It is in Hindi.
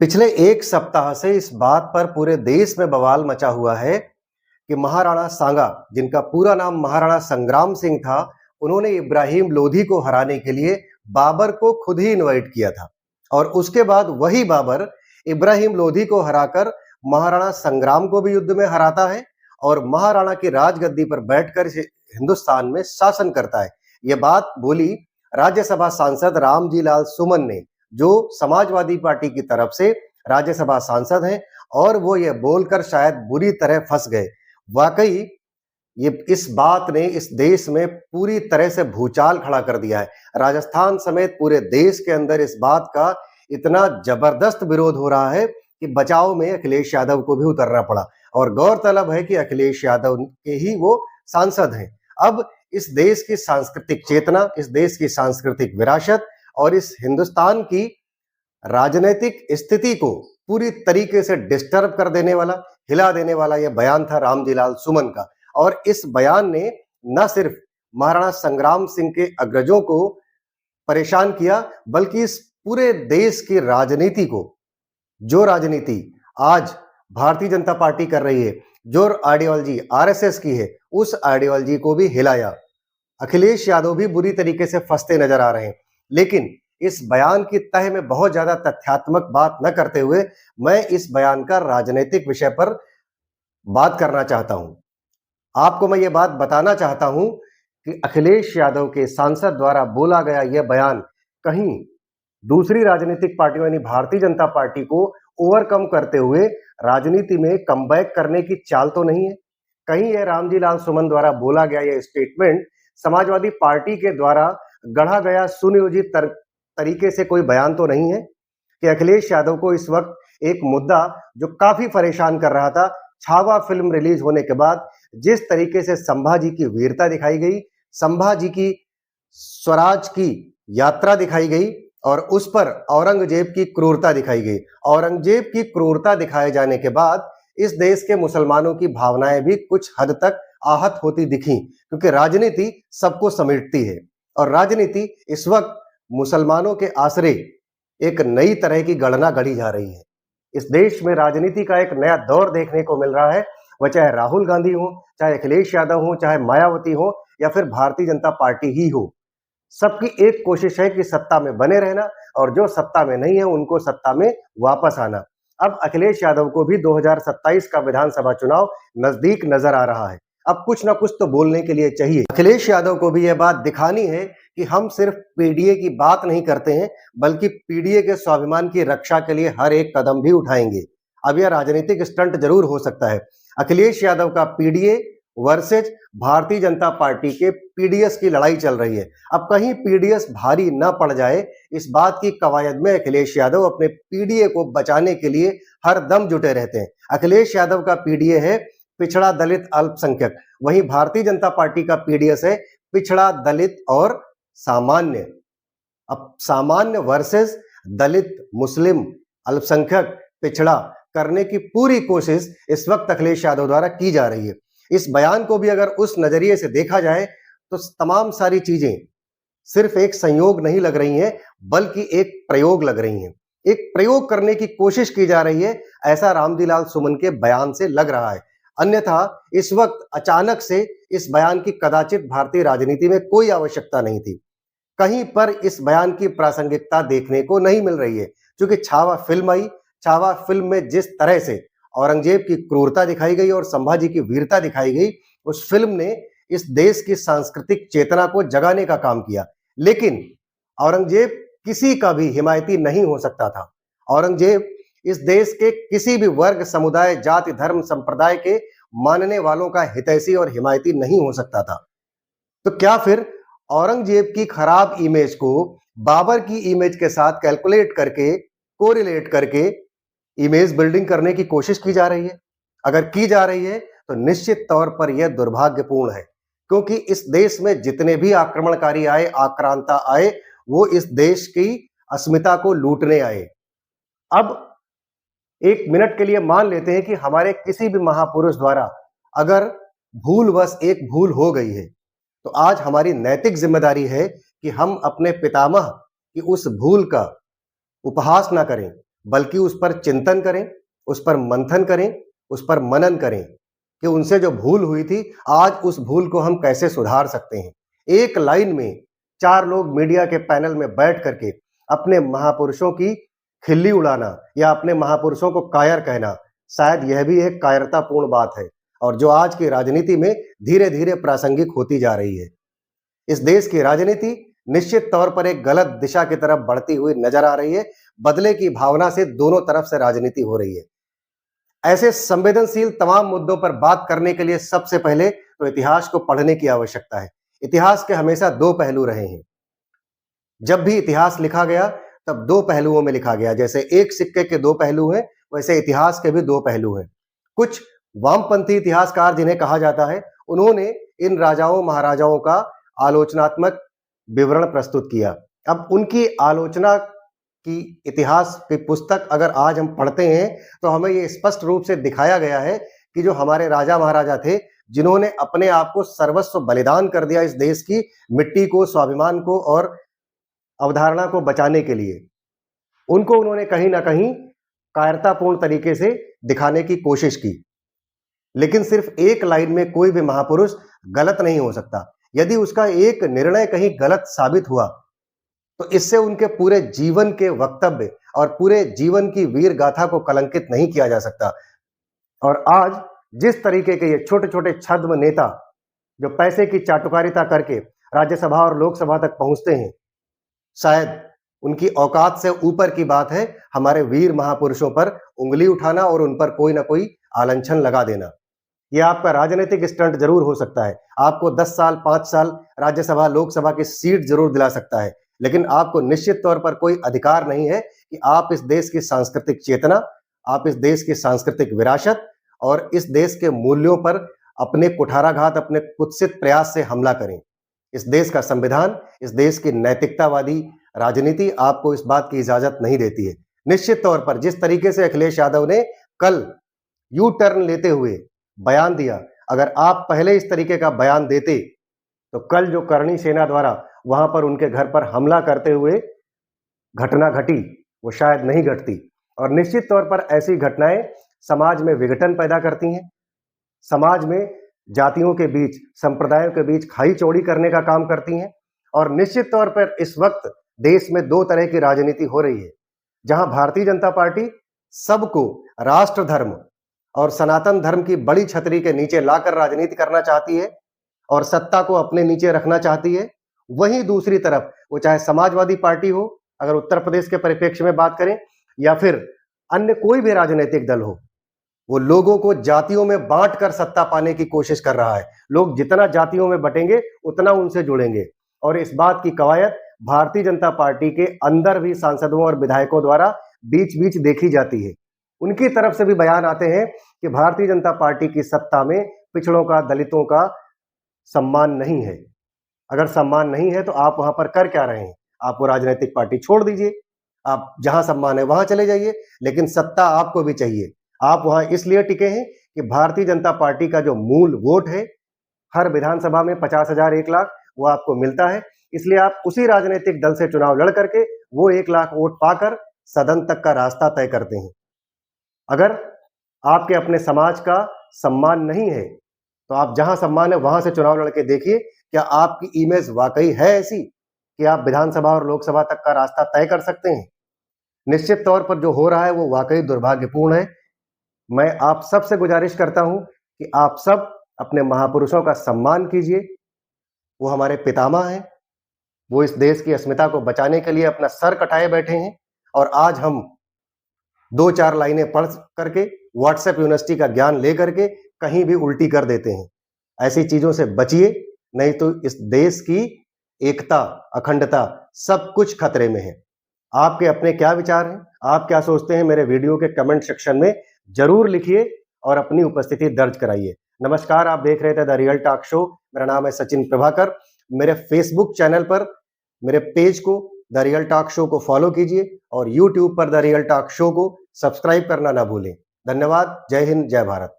पिछले एक सप्ताह से इस बात पर पूरे देश में बवाल मचा हुआ है कि महाराणा सांगा, जिनका पूरा नाम महाराणा संग्राम सिंह था, उन्होंने इब्राहिम लोधी को हराने के लिए बाबर को खुद ही इनवाइट किया था। और उसके बाद वही बाबर इब्राहिम लोधी को हराकर महाराणा संग्राम को भी युद्ध में हराता है और महाराणा की राजगद्दी पर बैठकर हिंदुस्तान में शासन करता है। ये बात बोली राज्यसभा सांसद रामजी लाल सुमन ने, जो समाजवादी पार्टी की तरफ से राज्यसभा सांसद हैं, और वो ये बोलकर शायद बुरी तरह फंस गए। वाकई ये इस बात ने इस देश में पूरी तरह से भूचाल खड़ा कर दिया है। राजस्थान समेत पूरे देश के अंदर इस बात का इतना जबरदस्त विरोध हो रहा है कि बचाव में अखिलेश यादव को भी उतरना पड़ा। और गौरतलब है कि अखिलेश यादव के ही वो सांसद हैं। अब इस देश की सांस्कृतिक चेतना, इस देश की सांस्कृतिक विरासत और इस हिंदुस्तान की राजनीतिक स्थिति को पूरी तरीके से डिस्टर्ब कर देने वाला, हिला देने वाला यह बयान था रामजी लाल सुमन का। और इस बयान ने न सिर्फ महाराणा संग्राम सिंह के अग्रजों को परेशान किया, बल्कि इस पूरे देश की राजनीति को, जो राजनीति आज भारतीय जनता पार्टी कर रही है, जो आइडियोलॉजी आरएसएस की है, उस आइडियोलॉजी को भी हिलाया। अखिलेश यादव भी बुरी तरीके से फंसते नजर आ रहे हैं। लेकिन इस बयान की तह में बहुत ज्यादा तथ्यात्मक बात न करते हुए मैं इस बयान का राजनीतिक विषय पर बात करना चाहता हूं। आपको मैं ये बात बताना चाहता हूं कि अखिलेश यादव के सांसद द्वारा बोला गया यह बयान कहीं दूसरी राजनीतिक पार्टियों यानी भारतीय जनता पार्टी को ओवरकम करते हुए राजनीति में कमबैक करने की चाल तो नहीं है। कहीं यह रामजी लाल सुमन द्वारा बोला गया यह स्टेटमेंट समाजवादी पार्टी के द्वारा गढ़ा गया सुनियोजित तरीके से कोई बयान तो नहीं है कि अखिलेश यादव को इस वक्त एक मुद्दा जो काफी परेशान कर रहा था, छावा फिल्म रिलीज होने के बाद जिस तरीके से संभाजी की वीरता दिखाई गई, संभाजी की स्वराज की यात्रा दिखाई गई और उस पर औरंगजेब की क्रूरता दिखाई गई। औरंगजेब की क्रूरता दिखाए जाने के बाद इस देश के मुसलमानों की भावनाएं भी कुछ हद तक आहत होती दिखी, क्योंकि राजनीति सबको समेटती है और राजनीति इस वक्त मुसलमानों के आसरे एक नई तरह की गणना गढ़ी जा रही है। इस देश में राजनीति का एक नया दौर देखने को मिल रहा है। वह चाहे राहुल गांधी हो, चाहे अखिलेश यादव हो, चाहे मायावती हो या फिर भारतीय जनता पार्टी ही हो, सबकी एक कोशिश है कि सत्ता में बने रहना और जो सत्ता में नहीं है उनको सत्ता में वापस आना। अब अखिलेश यादव को भी 2027 का विधानसभा चुनाव नजदीक नजर आ रहा है। अब कुछ ना कुछ तो बोलने के लिए चाहिए। अखिलेश यादव को भी यह बात दिखानी है कि हम सिर्फ पीडीए की बात नहीं करते हैं, बल्कि पीडीए के स्वाभिमान की रक्षा के लिए हर एक कदम भी उठाएंगे। अब यह राजनीतिक स्टंट जरूर हो सकता है। अखिलेश यादव का PDA versus Bharatiya Janata party के पीडीएस की लड़ाई चल रही है। अब कहीं पीडीएस भारी न पड़ जाए, इस बात की कवायद में अखिलेश यादव अपने पीडीए को बचाने के लिए हर दम जुटे रहते हैं। अखिलेश यादव का पीडीए है पिछड़ा दलित अल्पसंख्यक, वहीं भारतीय जनता पार्टी का पीडीएस है पिछड़ा दलित और सामान्य। अब सामान्य वर्सेस दलित, मुस्लिम, अल्पसंख्यक, पिछड़ा करने की पूरी कोशिश इस वक्त अखिलेश यादव द्वारा की जा रही है। इस बयान को भी अगर उस नजरिए से देखा जाए तो तमाम सारी चीजें सिर्फ एक संयोग नहीं लग रही हैं, बल्कि एक प्रयोग लग रही हैं। एक प्रयोग करने की कोशिश की जा रही है, ऐसा रामजी लाल सुमन के बयान से लग रहा है। अन्यथा इस वक्त अचानक से इस बयान की कदाचित भारतीय राजनीति में कोई आवश्यकता नहीं थी। कहीं पर इस बयान की प्रासंगिकता देखने को नहीं मिल रही है, क्योंकि छावा फिल्म आई। छावा फिल्म में जिस तरह से औरंगजेब की क्रूरता दिखाई गई और संभाजी की वीरता दिखाई गई, उस फिल्म ने इस देश की सांस्कृतिक चेतना को जगाने का काम किया। लेकिन औरंगजेब किसी का भी हिमायती नहीं हो सकता था। औरंगजेब इस देश के किसी भी वर्ग, समुदाय, जाति, धर्म, संप्रदाय के मानने वालों का हितैषी और हिमायती नहीं हो सकता था। तो क्या फिर औरंगजेब की खराब इमेज को बाबर की इमेज के साथ कैलकुलेट करके, कोरिलेट करके इमेज बिल्डिंग करने की कोशिश की जा रही है? अगर की जा रही है तो निश्चित तौर पर यह दुर्भाग्यपूर्ण है, क्योंकि इस देश में जितने भी आक्रमणकारी आए, आक्रांता आए, वो इस देश की अस्मिता को लूटने आए। अब एक मिनट के लिए मान लेते हैं कि हमारे किसी भी महापुरुष द्वारा अगर भूलवश एक भूल हो गई है, तो आज हमारी नैतिक जिम्मेदारी है कि हम अपने पितामह की उस भूल का उपहास ना करें, बल्कि उस पर चिंतन करें, उस पर मंथन करें, उस पर मनन करें कि उनसे जो भूल हुई थी, आज उस भूल को हम कैसे सुधार सकते हैं। एक लाइन में 4 लोग मीडिया के पैनल में बैठ करके अपने महापुरुषों की खिल्ली उड़ाना या अपने महापुरुषों को कायर कहना, शायद यह भी एक कायरतापूर्ण बात है और जो आज की राजनीति में धीरे-धीरे प्रासंगिक होती जा रही है। इस देश की राजनीति निश्चित तौर पर एक गलत दिशा की तरफ बढ़ती हुई नजर आ रही है। बदले की भावना से दोनों तरफ से राजनीति हो रही है। ऐसे संवेदनशील तमाम मुद्दों पर बात करने के लिए सबसे पहले तो इतिहास को पढ़ने की आवश्यकता है। इतिहास के हमेशा 2 पहलू रहे हैं। जब भी इतिहास लिखा गया तब 2 पहलुओं में लिखा गया। जैसे एक सिक्के के 2 पहलू हैं, वैसे इतिहास के भी 2 पहलू हैं। कुछ वामपंथी इतिहासकार जिन्हें कहा जाता है, उन्होंने इन राजाओं महाराजाओं का आलोचनात्मक विवरण प्रस्तुत किया। अब उनकी आलोचना की इतिहास की पुस्तक अगर आज हम पढ़ते हैं तो हमें ये स्पष्ट रूप से दिखाया गया है कि जो हमारे राजा महाराजा थे, जिन्होंने अपने आप को सर्वस्व बलिदान कर दिया इस देश की मिट्टी को, स्वाभिमान को और अवधारणा को बचाने के लिए, उनको उन्होंने कहीं ना कहीं कायरतापूर्ण तरीके से दिखाने की कोशिश की। लेकिन सिर्फ एक लाइन में कोई भी महापुरुष गलत नहीं हो सकता। यदि उसका एक निर्णय कहीं गलत साबित हुआ तो इससे उनके पूरे जीवन के वक्तव्य और पूरे जीवन की वीर गाथा को कलंकित नहीं किया जा सकता। और आज जिस तरीके के ये छोटे छोटे छद्म नेता जो पैसे की चाटुकारिता करके राज्यसभा और लोकसभा तक पहुंचते हैं, शायद उनकी औकात से ऊपर की बात है हमारे वीर महापुरुषों पर उंगली उठाना और उन पर कोई ना कोई आलंछन लगा देना। यह आपका राजनीतिक स्टंट जरूर हो सकता है, आपको 10 साल 5 साल राज्यसभा लोकसभा की सीट जरूर दिला सकता है, लेकिन आपको निश्चित तौर पर कोई अधिकार नहीं है कि आप इस देश की सांस्कृतिक चेतना, आप इस देश की सांस्कृतिक विरासत और इस देश के मूल्यों पर अपने कुठाराघात, अपने कुत्सित प्रयास से हमला करें। इस देश का संविधान, इस देश की नैतिकतावादी राजनीति आपको इस बात की इजाजत नहीं देती है। निश्चित तौर पर जिस तरीके से अखिलेश यादव ने कल यू टर्न लेते हुए बयान दिया, अगर आप पहले इस तरीके का बयान देते तो कल जो करणी सेना द्वारा वहां पर उनके घर पर हमला करते हुए घटना घटी, वो शायद नहीं घटती। और निश्चित तौर पर ऐसी घटनाएं समाज में विघटन पैदा करती हैं, समाज में जातियों के बीच, संप्रदायों के बीच खाई चौड़ी करने का काम करती हैं। और निश्चित तौर पर इस वक्त देश में 2 तरह की राजनीति हो रही है, जहां भारतीय जनता पार्टी सबको राष्ट्र धर्म और सनातन धर्म की बड़ी छतरी के नीचे लाकर राजनीति करना चाहती है और सत्ता को अपने नीचे रखना चाहती है। वहीं दूसरी तरफ वो चाहे समाजवादी पार्टी हो, अगर उत्तर प्रदेश के परिप्रेक्ष्य में बात करें, या फिर अन्य कोई भी राजनीतिक दल हो, वो लोगों को जातियों में बांट कर सत्ता पाने की कोशिश कर रहा है। लोग जितना जातियों में बटेंगे उतना उनसे जुड़ेंगे और इस बात की कवायद भारतीय जनता पार्टी के अंदर भी सांसदों और विधायकों द्वारा बीच बीच देखी जाती है। उनकी तरफ से भी बयान आते हैं कि भारतीय जनता पार्टी की सत्ता में पिछड़ों का, दलितों का सम्मान नहीं है। अगर सम्मान नहीं है तो आप वहां पर कर क्या रहे हैं? आप वो राजनीतिक पार्टी छोड़ दीजिए, आप जहां सम्मान है वहां चले जाइए, लेकिन सत्ता आपको भी चाहिए। आप वहां इसलिए टिके हैं कि भारतीय जनता पार्टी का जो मूल वोट है, हर विधानसभा में 50,000 1 लाख वो आपको मिलता है, इसलिए आप उसी राजनीतिक दल से चुनाव लड़ करके वो 1 लाख वोट पाकर सदन तक का रास्ता तय करते हैं। अगर आपके अपने समाज का सम्मान नहीं है तो आप जहां सम्मान है वहां से चुनाव लड़के देखिए, क्या आपकी इमेज वाकई है ऐसी कि आप विधानसभा और लोकसभा तक का रास्ता तय कर सकते हैं? निश्चित तौर पर जो हो रहा है वो वाकई दुर्भाग्यपूर्ण है। मैं आप सबसे गुजारिश करता हूं कि आप सब अपने महापुरुषों का सम्मान कीजिए। वो हमारे पितामह हैं, वो इस देश की अस्मिता को बचाने के लिए अपना सर कटाए बैठे हैं और आज हम 2-4 लाइनें पढ़ करके, व्हाट्सएप यूनिवर्सिटी का ज्ञान ले करके कहीं भी उल्टी कर देते हैं। ऐसी चीजों से बचिए, नहीं तो इस देश की एकता, अखंडता सब कुछ खतरे में है। आपके अपने क्या विचार हैं, आप क्या सोचते हैं, मेरे वीडियो के कमेंट सेक्शन में जरूर लिखिए और अपनी उपस्थिति दर्ज कराइए। नमस्कार, आप देख रहे थे द रियल टॉक शो। मेरा नाम है सचिन प्रभाकर। मेरे फेसबुक चैनल पर मेरे पेज को द रियल टॉक शो को फॉलो कीजिए और यूट्यूब पर द रियल टॉक शो को सब्सक्राइब करना ना भूलें। धन्यवाद। जय हिंद, जय भारत।